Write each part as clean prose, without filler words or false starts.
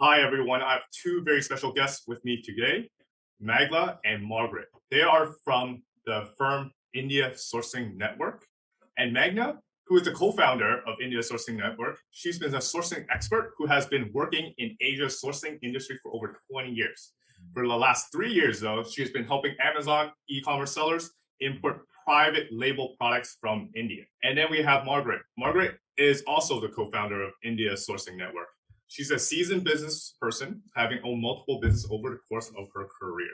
Hi, everyone. I have two very special guests with me today, Magla and Margaret. They are from the firm India Sourcing Network. And Magna, who is the co-founder of India Sourcing Network, she's been a sourcing expert who has been working in Asia's sourcing industry for over 20 years. For the last 3 years, though, she has been helping Amazon e-commerce sellers import private label products from India. And then we have Margaret. Margaret is also the co-founder of India Sourcing Network. She's a seasoned business person, having owned multiple businesses over the course of her career.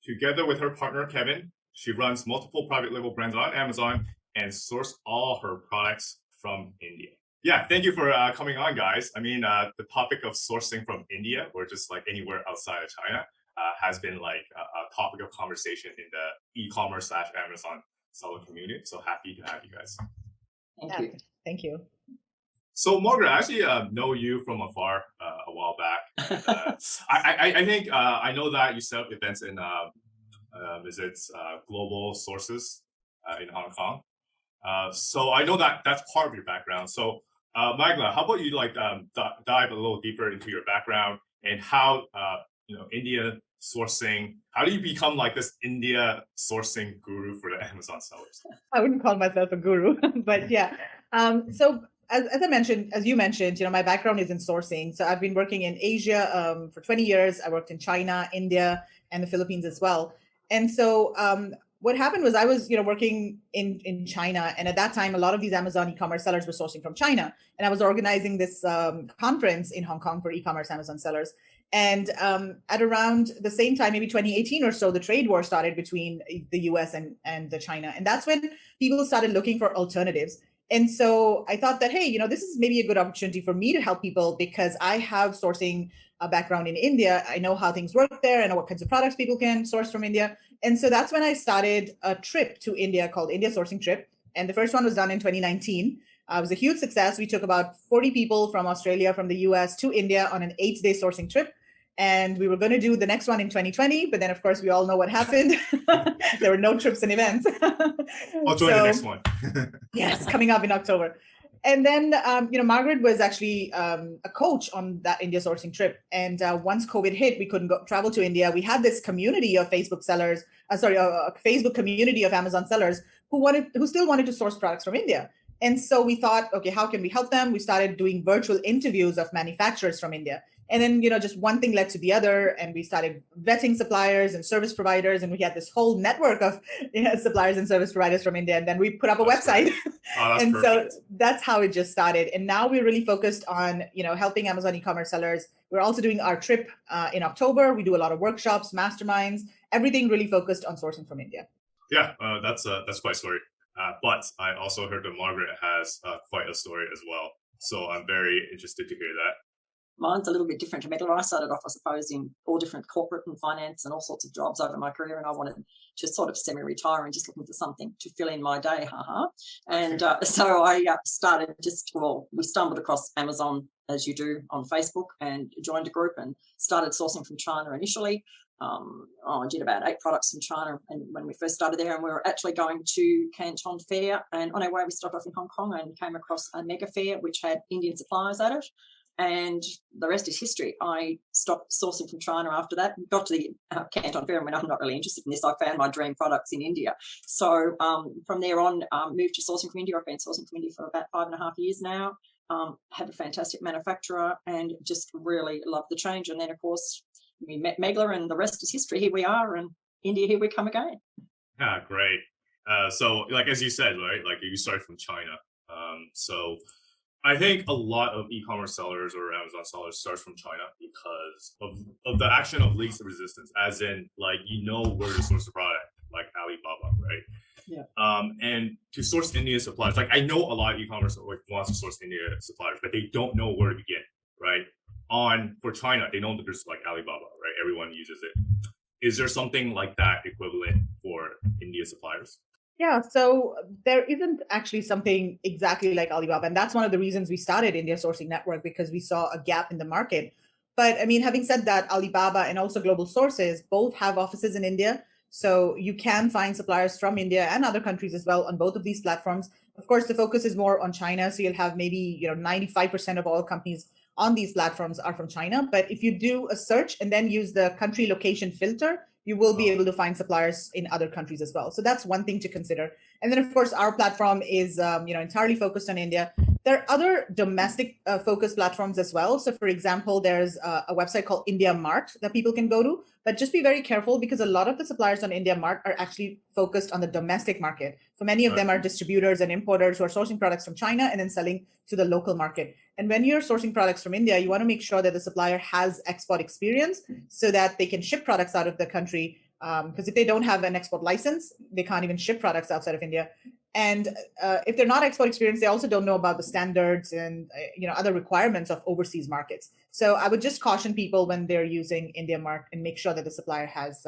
Together with her partner, Kevin, she runs multiple private label brands on Amazon and source all her products from India. Yeah, thank you for coming on, guys. I mean, the topic of sourcing from India or just like anywhere outside of China has been like a topic of conversation in the e-commerce / Amazon seller community. So happy to have you guys. Thank you. Thank you. So Margaret, I actually know you from afar a while back. I think I know that you set up events in global sources in Hong Kong. So I know that that's part of your background. So Magla, how about you dive a little deeper into your background and how India sourcing, how do you become like this India sourcing guru for the Amazon sellers? I wouldn't call myself a guru, but yeah. So as you mentioned, my background is in sourcing. So I've been working in Asia for 20 years. I worked in China, India, and the Philippines as well. And so what happened was I was, working in China. And at that time, a lot of these Amazon e-commerce sellers were sourcing from China. And I was organizing this conference in Hong Kong for e-commerce Amazon sellers. And at around the same time, maybe 2018 or so, the trade war started between the US and China. And that's when people started looking for alternatives. And so I thought that, hey, this is maybe a good opportunity for me to help people because I have sourcing a background in India. I know how things work there. I know what kinds of products people can source from India. And so that's when I started a trip to India called India Sourcing Trip. And the first one was done in 2019. It was a huge success. We took about 40 people from Australia, from the US to India on an 8-day sourcing trip. And we were going to do the next one in 2020, but then of course we all know what happened. There were no trips and events. I'll join the next one. Yes, coming up in October. And then, Margaret was actually a coach on that India sourcing trip. And once COVID hit, we couldn't travel to India. We had this community of Facebook sellers, a Facebook community of Amazon sellers who still wanted to source products from India. And so we thought, okay, how can we help them? We started doing virtual interviews of manufacturers from India. And then, just one thing led to the other, and we started vetting suppliers and service providers, and we had this whole network of suppliers and service providers from India. And then we put up a website, and perfect. So that's how it just started. And now we're really focused on, helping Amazon e-commerce sellers. We're also doing our trip in October. We do a lot of workshops, masterminds, everything really focused on sourcing from India. Yeah, that's quite a story. But I also heard that Margaret has quite a story as well. So I'm very interested to hear that. Mine's a little bit different to Megla. I started off, I suppose, in all different corporate and finance and all sorts of jobs over my career, and I wanted to sort of semi-retire and just looking for something to fill in my day, And so I started we stumbled across Amazon, as you do, on Facebook and joined a group and started sourcing from China initially. I did about 8 products from China and when we first started there, and we were actually going to Canton Fair, and on our way we stopped off in Hong Kong and came across a mega fair which had Indian suppliers at it. And the rest is history. I stopped sourcing from China after that, got to the Canton Fair and went, I'm not really interested in this. I found my dream products in India. So from there on, moved to sourcing from India. I've been sourcing from India for about 5.5 years now. Have a fantastic manufacturer and just really love the change. And then, of course, we met Megla and the rest is history. Here we are, and India, here we come again. Yeah, great. So like, as you said, right, like you started from China. So I think a lot of e-commerce sellers or Amazon sellers start from China because of the action of least resistance, as in like, where to source the product, like Alibaba, right? Yeah. And to source Indian suppliers, like I know a lot of e-commerce wants to source Indian suppliers, but they don't know where to begin, right? For China, they know that there's like Alibaba, right? Everyone uses it. Is there something like that equivalent for India suppliers? Yeah, so there isn't actually something exactly like Alibaba. And that's one of the reasons we started India Sourcing Network, because we saw a gap in the market. But I mean, having said that, Alibaba and also Global Sources both have offices in India. So you can find suppliers from India and other countries as well on both of these platforms. Of course, the focus is more on China. So you'll have maybe 95% of all companies on these platforms are from China. But if you do a search and then use the country location filter, you will be able to find suppliers in other countries as well. So that's one thing to consider. And then, of course, our platform is entirely focused on India. There are other domestic focused platforms as well. So, for example, there's a website called India Mart that people can go to. But just be very careful, because a lot of the suppliers on India Mart are actually focused on the domestic market. So many of them are distributors and importers who are sourcing products from China and then selling to the local market. And when you're sourcing products from India, you want to make sure that the supplier has export experience so that they can ship products out of the country. Because if they don't have an export license, they can't even ship products outside of India. And if they're not export experienced, they also don't know about the standards and other requirements of overseas markets. So I would just caution people when they're using India Mart and make sure that the supplier has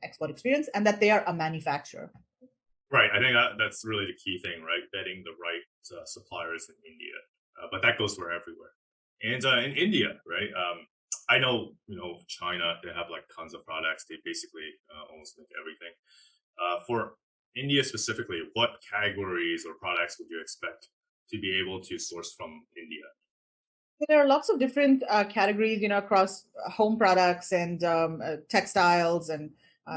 export experience and that they are a manufacturer. Right. I think that's really the key thing, right? Vetting the right suppliers in India. But that goes for everywhere. And in India, right? I know, China, they have like tons of products. They basically almost make everything. For India specifically, what categories or products would you expect to be able to source from India? There are lots of different categories, across home products and textiles, and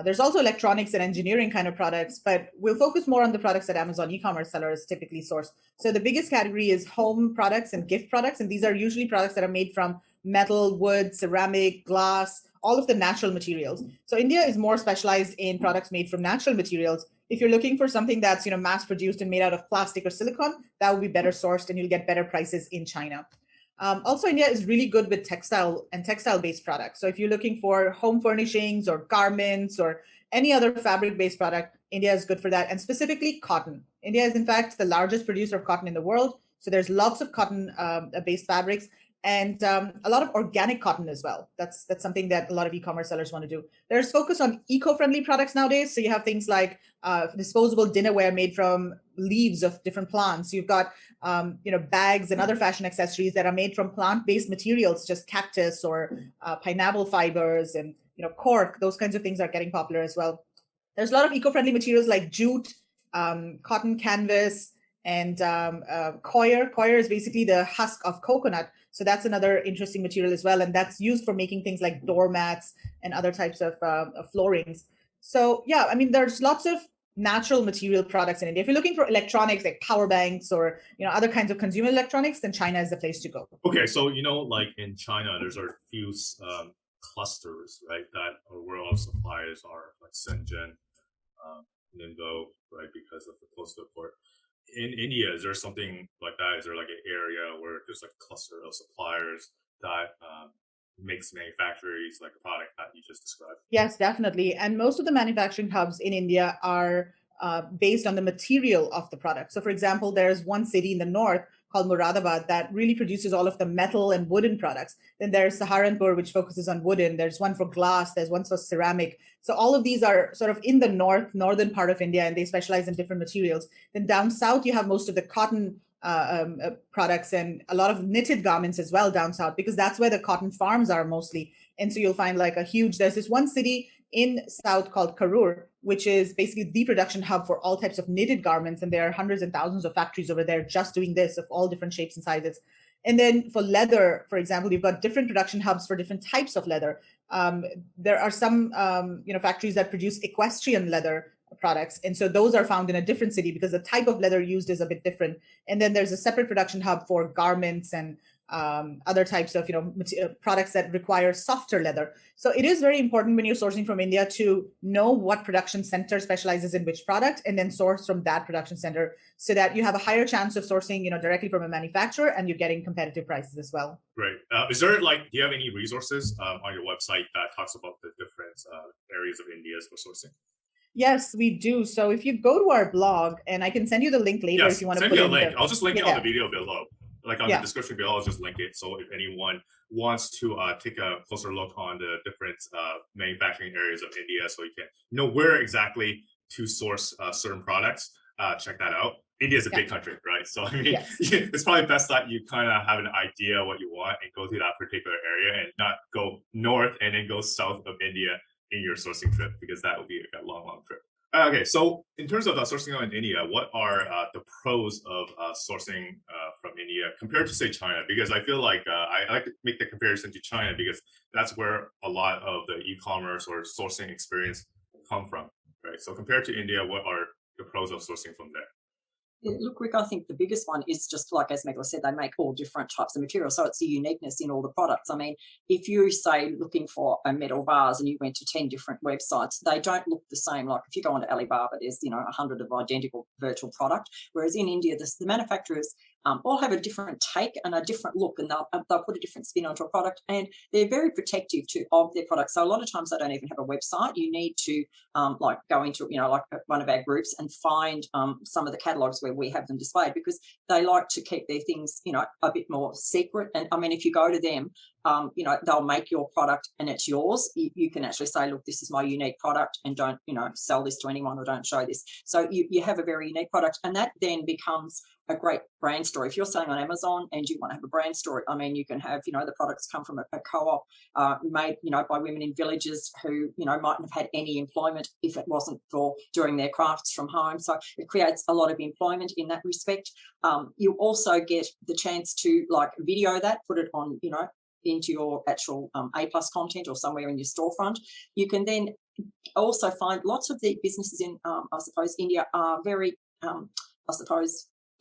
there's also electronics and engineering kind of products, but we'll focus more on the products that Amazon e-commerce sellers typically source. So the biggest category is home products and gift products, and these are usually products that are made from metal, wood, ceramic, glass, all of the natural materials. So India is more specialized in products made from natural materials. If you're looking for something that's mass produced and made out of plastic or silicone, that will be better sourced and you'll get better prices in China. Also, India is really good with textile and textile-based products. So if you're looking for home furnishings or garments or any other fabric-based product, India is good for that. And specifically cotton. India is, in fact, the largest producer of cotton in the world. So there's lots of cotton-based fabrics and a lot of organic cotton as well. That's something that a lot of e-commerce sellers want to do. There's focus on eco-friendly products nowadays. So you have things like disposable dinnerware made from leaves of different plants. You've got bags and other fashion accessories that are made from plant-based materials, just cactus or pineapple fibers and cork. Those kinds of things are getting popular as well. There's a lot of eco-friendly materials like jute, cotton canvas, and coir. Coir is basically the husk of coconut. So that's another interesting material as well. And that's used for making things like doormats and other types of floorings. So yeah, I mean, there's lots of natural material products in India. If you're looking for electronics like power banks or other kinds of consumer electronics, then China is the place to go. Okay, so like in China, there's a few clusters, right, that are where all suppliers are, like Shenzhen, Ningbo, right, because of the close to the port. In India, is there something like that? Is there like an area where there's like a cluster of suppliers that makes manufacturers like a product that you just described? Yes, definitely. And most of the manufacturing hubs in India are based on the material of the product. So for example, there's one city in the north called Moradabad that really produces all of the metal and wooden products. Then there's Saharanpur, which focuses on wooden. There's one for glass. There's one for ceramic. So all of these are sort of in the northern part of India, and they specialize in different materials. Then down south, you have most of the cotton products and a lot of knitted garments as well down south, because that's where the cotton farms are mostly. And so you'll find like there's this one city in south called Karur, which is basically the production hub for all types of knitted garments. And there are hundreds and thousands of factories over there just doing this, of all different shapes and sizes. And then for leather, for example, you've got different production hubs for different types of leather. There are some factories that produce equestrian leather products. And so those are found in a different city because the type of leather used is a bit different. And then there's a separate production hub for garments and other types of products that require softer leather. So it is very important when you're sourcing from India to know what production center specializes in which product and then source from that production center so that you have a higher chance of sourcing directly from a manufacturer and you're getting competitive prices as well. Great. Is there do you have any resources on your website that talks about the different areas of India for sourcing? Yes, we do. So if you go to our blog, and I can send you the link later if you want to put me a in link. I'll just link it on the video below. Like on the Yeah. description below, I'll just link it. So if anyone wants to take a closer look on the different manufacturing areas of India, so you can know where exactly to source certain products, check that out. India is a big country, right? So I mean, Yes. it's probably best that you kind of have an idea what you want and go to that particular area and not go north and then go south of India in your sourcing trip, because that would be a long trip. Okay, so in terms of sourcing in India, what are the pros of sourcing from India compared to say China? Because I feel like I like to make the comparison to China because that's where a lot of the e-commerce or sourcing experience come from, right? So compared to India, what are the pros of sourcing from there? Yeah, look, Rick, I think the biggest one is just like, as Megla said, they make all different types of material. So it's the uniqueness in all the products. I mean, if you say looking for a metal vase and you went to 10 different websites, they don't look the same. Like if you go onto Alibaba, there's, 100 of identical virtual product. Whereas in India, the manufacturers all have a different take and a different look, and they'll put a different spin onto a product, and they're very protective of their products. So a lot of times they don't even have a website. You need to like go into, like one of our groups and find some of the catalogs where we have them displayed, because they like to keep their things, a bit more secret. And I mean, if you go to them, they'll make your product and it's yours. You can actually say, look, this is my unique product, and don't, sell this to anyone, or don't show this. So you have a very unique product, and that then becomes a great brand story. If you're selling on Amazon and you want to have a brand story, I mean, you can have, the products come from a co-op made, by women in villages who, mightn't have had any employment if it wasn't for doing their crafts from home. So it creates a lot of employment in that respect. You also get the chance to like video that, put it on, into your actual A+ content or somewhere in your storefront. You can then also find lots of the businesses in, I suppose, India are very,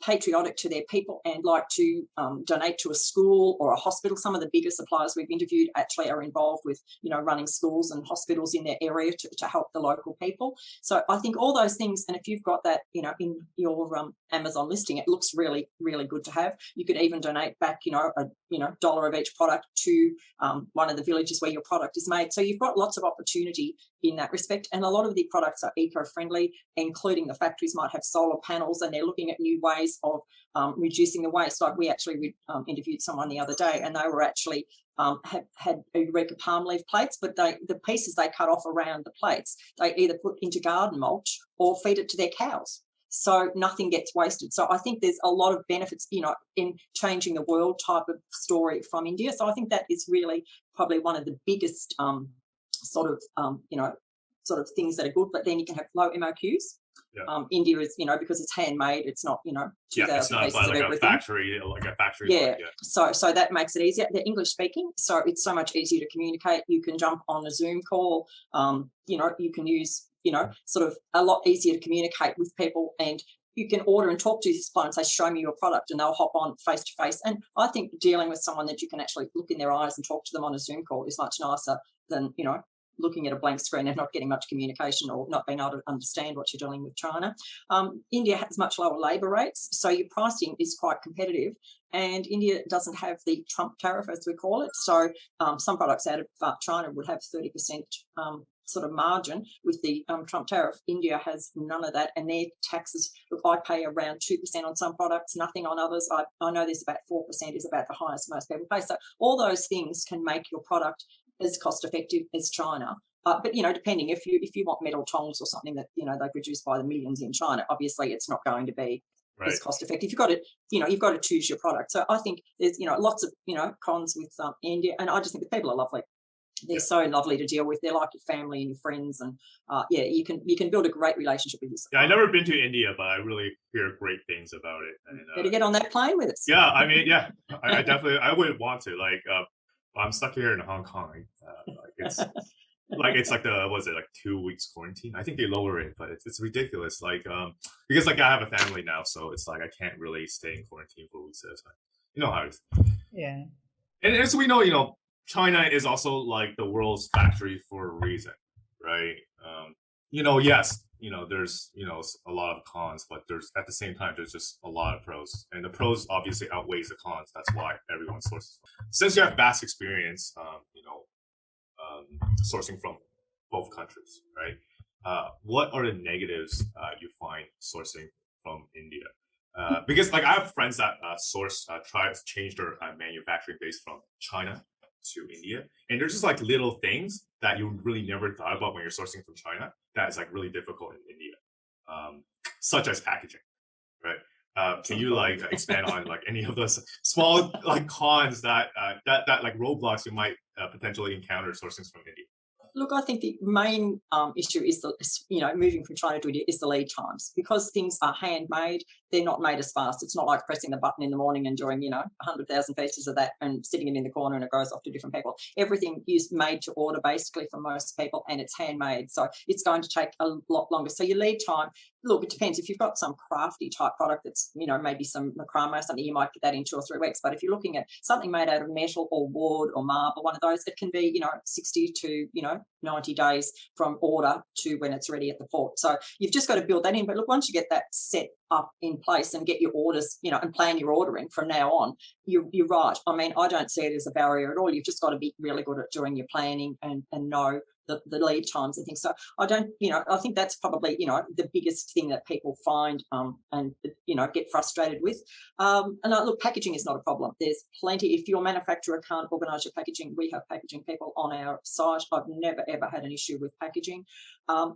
patriotic to their people and like to donate to a school or a hospital. Some of the bigger suppliers we've interviewed actually are involved with, running schools and hospitals in their area to help the local people. So I think all those things, and if you've got that, in your Amazon listing, it looks really, really good to have. You could even donate back, a $1 of each product to one of the villages where your product is made. So you've got lots of opportunity in that respect. And a lot of the products are eco-friendly, including the factories might have solar panels, and they're looking at new ways of reducing the waste. Like we interviewed someone the other day, and they were actually had Eureka palm leaf plates, but the pieces they cut off around the plates, they either put into garden mulch or feed it to their cows. So nothing gets wasted. So I think there's a lot of benefits, in changing the world type of story from India. So I think that is really probably one of the biggest sort of things that are good. But then you can have low MOQs. Yeah. India is, because it's handmade, it's not, 2,000 it's not pieces like of everything. Like a factory. Yeah. So that makes it easier. They're English speaking, so it's so much easier to communicate. You can jump on a Zoom call. You can use, sort of a lot easier to communicate with people, and you can order and talk to the supplier and say, show me your product, and they'll hop on face to face. And I think dealing with someone that you can actually look in their eyes and talk to them on a Zoom call is much nicer than, looking at a blank screen and not getting much communication, or not being able to understand what you're dealing with China. India has much lower labour rates, so your pricing is quite competitive. And India doesn't have the Trump tariff, as we call it. So some products out of China would have 30% sort of margin with the Trump tariff. India has none of that, and their taxes, look, I pay around 2% on some products, nothing on others. I know there's about 4% is about the highest most people pay. So all those things can make your product as cost effective as China. But depending, if you want metal tongs or something that they produce by the millions in China, obviously it's not going to be as cost effective. You've got to choose your product. So I think there's lots of cons with India, and I just think the people are lovely. They're so lovely to deal with. They're like your family and your friends, and you can build a great relationship with yourself. Yeah, I've never been to India, but I really hear great things about it. And, better get on that plane with us. Yeah, I mean, yeah, I definitely would want to. Like, I'm stuck here in Hong Kong. It's like the 2 weeks quarantine. I think they lower it, but it's ridiculous. Like because like I have a family now, so it's like I can't really stay in quarantine for weeks at a time. You know how it is. Yeah. And as we know, China is also like the world's factory for a reason, right? Yes, there's a lot of cons, but there's at the same time there's just a lot of pros, and the pros obviously outweighs the cons. That's why everyone sources. Since you have vast experience, sourcing from both countries, right? What are the negatives you find sourcing from India? Because like I have friends that try to change their manufacturing base from China to India, and there's just like little things that you really never thought about when you're sourcing from China that is like really difficult in India, such as packaging, right? Can you like expand on like any of those small like cons that like roadblocks you might potentially encounter sourcing from India? Look, I think the main issue is moving from China to India is the lead times, because things are handmade. They're not made as fast. It's not like pressing the button in the morning and doing 100,000 pieces of that and sitting it in the corner and it goes off to different people. Everything is made to order basically for most people, and it's handmade, so it's going to take a lot longer. So your lead time, look, it depends. If you've got some crafty type product that's maybe some macrame or something, you might get that in 2 or 3 weeks. But if you're looking at something made out of metal or wood or marble, one of those, it can be 60 to 90 days from order to when it's ready at the port. So you've just got to build that in. But look, once you get that set up in place and get your orders, and plan your ordering from now on, you're right. I mean, I don't see it as a barrier at all. You've just got to be really good at doing your planning and know the lead times and things. So I don't, I think that's probably, the biggest thing that people find and get frustrated with. Look, packaging is not a problem. There's plenty. If your manufacturer can't organise your packaging, we have packaging people on our site. I've never, ever had an issue with packaging.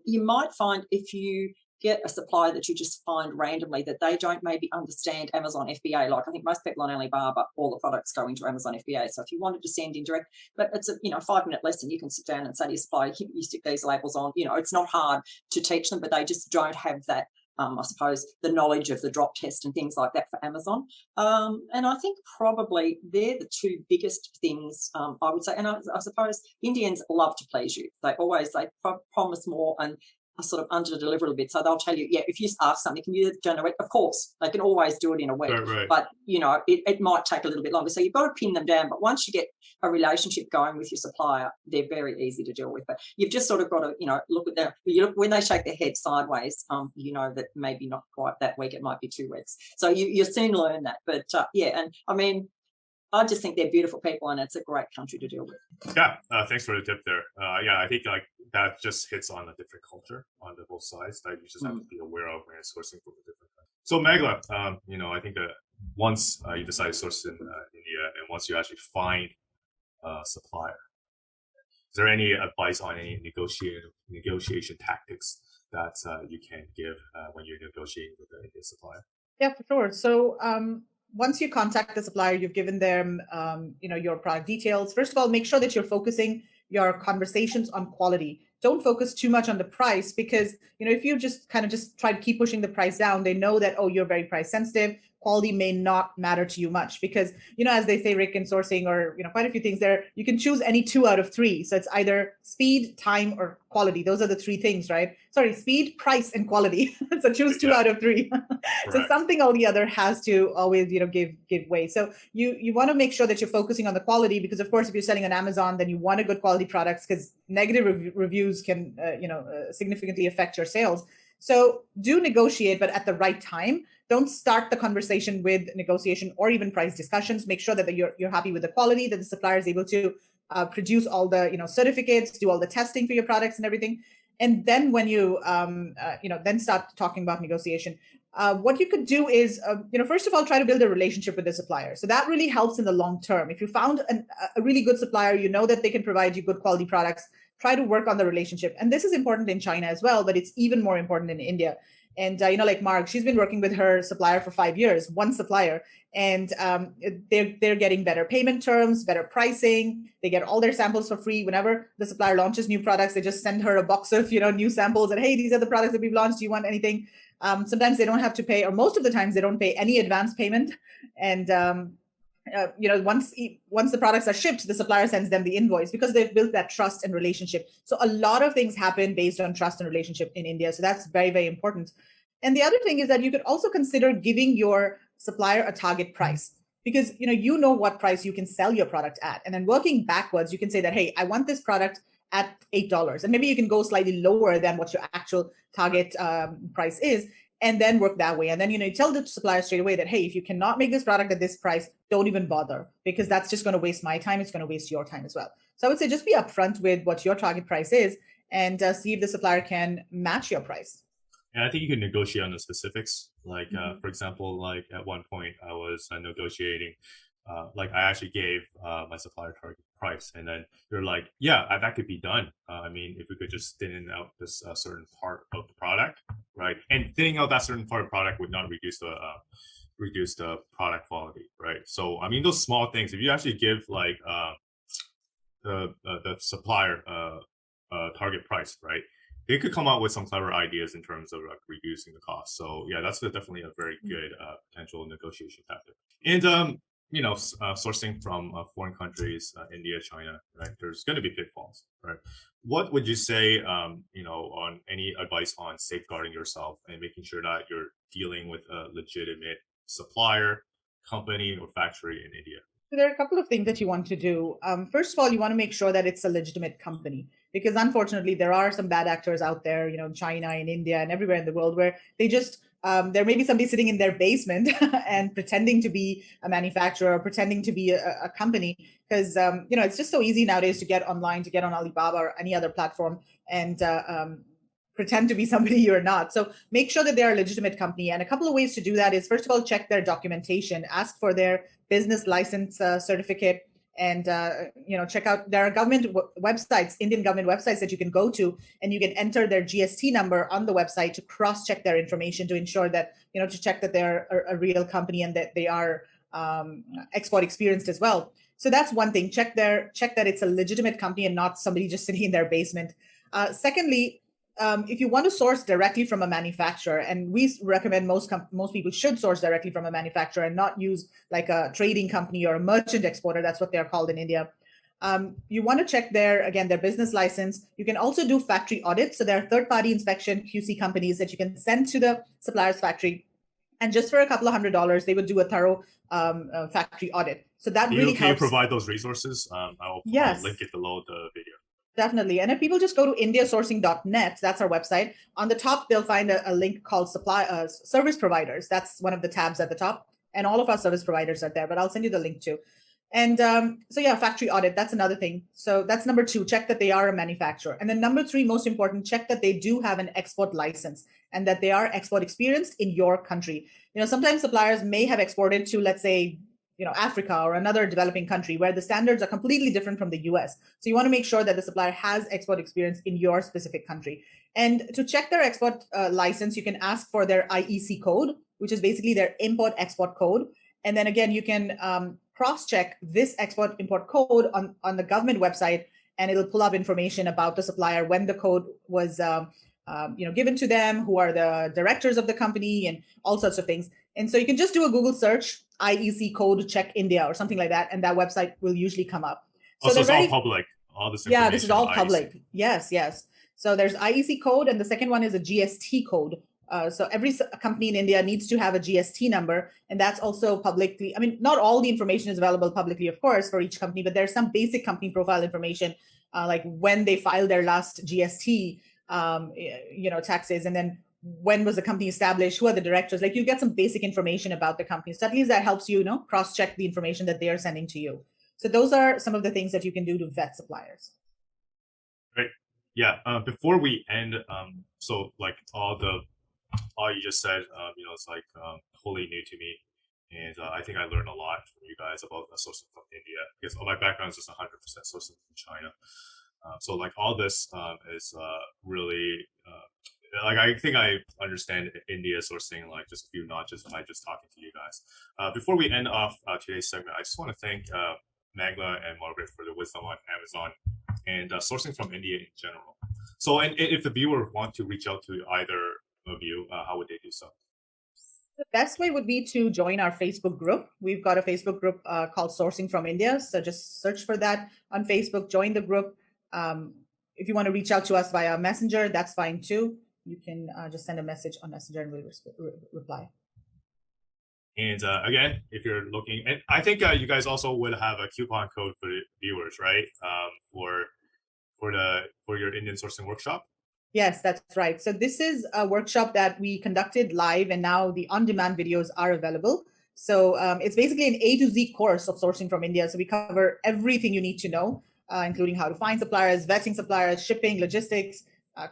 You might find if you get a supplier that you just find randomly that they don't maybe understand Amazon FBA. Like I think most people on Alibaba, all the products go into Amazon FBA. So if you wanted to send in direct, but it's a 5-minute lesson, you can sit down and say to your supplier, you stick these labels on. It's not hard to teach them, but they just don't have that. I suppose the knowledge of the drop test and things like that for Amazon. And I think probably they're the 2 biggest things I would say. And I suppose Indians love to please you. They promise more and sort of under deliver a little bit. So they'll tell you, if you ask something, can you do it in a week? Of course, they can always do it in a week. Right. But, it might take a little bit longer. So you've got to pin them down. But once you get a relationship going with your supplier, they're very easy to deal with. But you've just sort of got to, look at when they shake their head sideways, that maybe not quite that week, it might be 2 weeks. So you soon learn that. But and I mean, I just think they're beautiful people, and it's a great country to deal with. Yeah, thanks for the tip there. I think that just hits on a different culture on the both sides that you just have to be aware of when you're sourcing from a different country. So Magla, I think once you decide to source in India, and once you actually find a supplier, is there any advice on any negotiation tactics that you can give when you're negotiating with the Indian supplier? Yeah, for sure. So once you contact the supplier, you've given them, your product details. First of all, make sure that you're focusing your conversations on quality. Don't focus too much on the price, because, if you just try to keep pushing the price down, they know that, you're very price sensitive. Quality may not matter to you much, because, as they say, Rick, in sourcing, or, quite a few things there, you can choose any 2 out of 3. So it's either speed, time, or quality. Those are the 3 things, right? Sorry, speed, price, and quality. So choose 2 out of 3. So something or the other has to always, give way. So you want to make sure that you're focusing on the quality, because of course, if you're selling on Amazon, then you want a good quality products, because negative reviews can, significantly affect your sales. So do negotiate, but at the right time. Don't start the conversation with negotiation or even price discussions. Make sure that you're happy with the quality, that the supplier is able to produce all the certificates, do all the testing for your products and everything. And then when you then start talking about negotiation, what you could do is first of all, try to build a relationship with the supplier. So that really helps in the long term. If you found a really good supplier, that they can provide you good quality products, try to work on the relationship. And this is important in China as well, but it's even more important in India. And, like Mark, she's been working with her supplier for 5 years, one supplier, and they're getting better payment terms, better pricing. They get all their samples for free. Whenever the supplier launches new products, they just send her a box of, new samples and, hey, these are the products that we've launched. Do you want anything? Sometimes they don't have to pay, or most of the times they don't pay any advance payment. And, once the products are shipped, the supplier sends them the invoice, because they've built that trust and relationship. So a lot of things happen based on trust and relationship in India. So that's very, very important. And the other thing is that you could also consider giving your supplier a target price, because what price you can sell your product at. And then working backwards, you can say that, hey, I want this product at $8. And maybe you can go slightly lower than what your actual target price is, and then work that way. And then, you tell the supplier straight away that, hey, if you cannot make this product at this price, don't even bother, because that's just going to waste my time. It's going to waste your time as well. So I would say just be upfront with what your target price is, and see if the supplier can match your price. And I think you can negotiate on the specifics. Like, for example, like at one point I was negotiating, I actually gave my supplier target price, and then they're like, yeah, that could be done. I mean, if we could just thin out this certain part of the product, right? And thinning out that certain part of the product would not reduce the product quality, right? So, I mean, those small things, if you actually give the supplier target price, right? They could come out with some clever ideas in terms of like reducing the cost. So yeah, that's definitely a very good potential negotiation tactic. And sourcing from foreign countries, India, China, right? There's going to be pitfalls, right? What would you say, on any advice on safeguarding yourself and making sure that you're dealing with a legitimate supplier, company, or factory in India? So there are a couple of things that you want to do. First of all, you want to make sure that it's a legitimate company, because unfortunately there are some bad actors out there, in China, in India, and everywhere in the world, where they just there may be somebody sitting in their basement and pretending to be a manufacturer or pretending to be a company, because it's just so easy nowadays to get online, to get on Alibaba or any other platform and pretend to be somebody you're not. So make sure that they're a legitimate company. And a couple of ways to do that is, first of all, check their documentation, ask for their business license certificate, and check out, there are government websites, Indian government websites that you can go to, and you can enter their GST number on the website to cross-check their information to ensure that, to check that they're a real company and that they are export experienced as well. So that's one thing. Check that it's a legitimate company and not somebody just sitting in their basement. Secondly, if you want to source directly from a manufacturer, and we recommend most people should source directly from a manufacturer and not use like a trading company or a merchant exporter. That's what they're called in India. You want to check their business license. You can also do factory audits. So there are third-party inspection QC companies that you can send to the supplier's factory, and just for a couple of $100s, they would do a thorough factory audit. So that really helps. Can you provide those resources? I'll link it below the video. Definitely. And if people just go to indiasourcing.net, that's our website. On the top, they'll find a link called service providers. That's one of the tabs at the top. And all of our service providers are there, but I'll send you the link too. And factory audit, that's another thing. So that's number 2, check that they are a manufacturer. And then number 3, most important, check that they do have an export license and that they are export experienced in your country. Sometimes suppliers may have exported to, let's say, Africa or another developing country where the standards are completely different from the US. So you want to make sure that the supplier has export experience in your specific country. And to check their export license, you can ask for their IEC code, which is basically their import-export code. And then again, you can cross-check this export-import code on the government website, and it'll pull up information about the supplier, when the code was given to them, who are the directors of the company, and all sorts of things. And so you can just do a Google search, IEC code check India or something like that, and that website will usually come up. So it's all public, all this information. Yeah, this is all public. Yes. So there's IEC code, and the second one is a GST code. So every company in India needs to have a GST number, and that's also publicly. I mean, not all the information is available publicly, of course, for each company, but there's some basic company profile information, like when they filed their last GST, taxes, and then when was the company established, who are the directors. Like, you get some basic information about the company. So at least that helps you, cross-check the information that they are sending to you. So those are some of the things that you can do to vet suppliers. Right. Yeah. Before we end, so like all you just said, it's like wholly new to me, and I think I learned a lot from you guys about sourcing from India, because my background is just 100% sourcing from China. So like all this is really like, I think I understand India sourcing like just a few notches by just talking to you guys. Before we end off today's segment, I just want to thank Magla and Margaret for the wisdom on Amazon and sourcing from India in general. So, and if the viewer want to reach out to either of you, how would they do so? The best way would be to join our Facebook group. We've got a Facebook group called Sourcing from India. So just search for that on Facebook, join the group. If you want to reach out to us via Messenger, that's fine too. You can just send a message on Messenger and we'll reply. And again, if you're looking, and I think you guys also would have a coupon code for the viewers, right? For your Indian sourcing workshop. Yes, that's right. So this is a workshop that we conducted live, and now the on-demand videos are available. So it's basically an A to Z course of sourcing from India. So we cover everything you need to know, including how to find suppliers, vetting suppliers, shipping, logistics,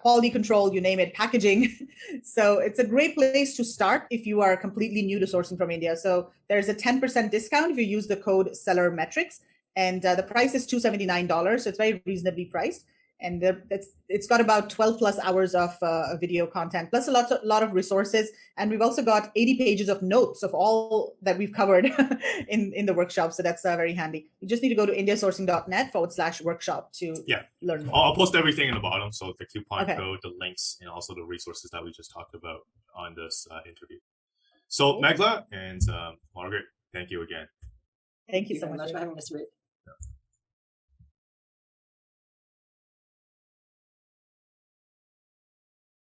quality control, you name it, packaging. So it's a great place to start if you are completely new to sourcing from India. So there's a 10% discount if you use the code SellerMetrics, and the price is $279. So it's very reasonably priced. And it's got about 12 plus hours of video content, plus a lot of resources. And we've also got 80 pages of notes of all that we've covered in the workshop. So that's very handy. You just need to go to indiasourcing.net/workshop to learn more. I'll post everything in the bottom. So the coupon code, the links, and also the resources that we just talked about on this interview. So Magla and Margaret, thank you again. Thank you so much for having us, Rick.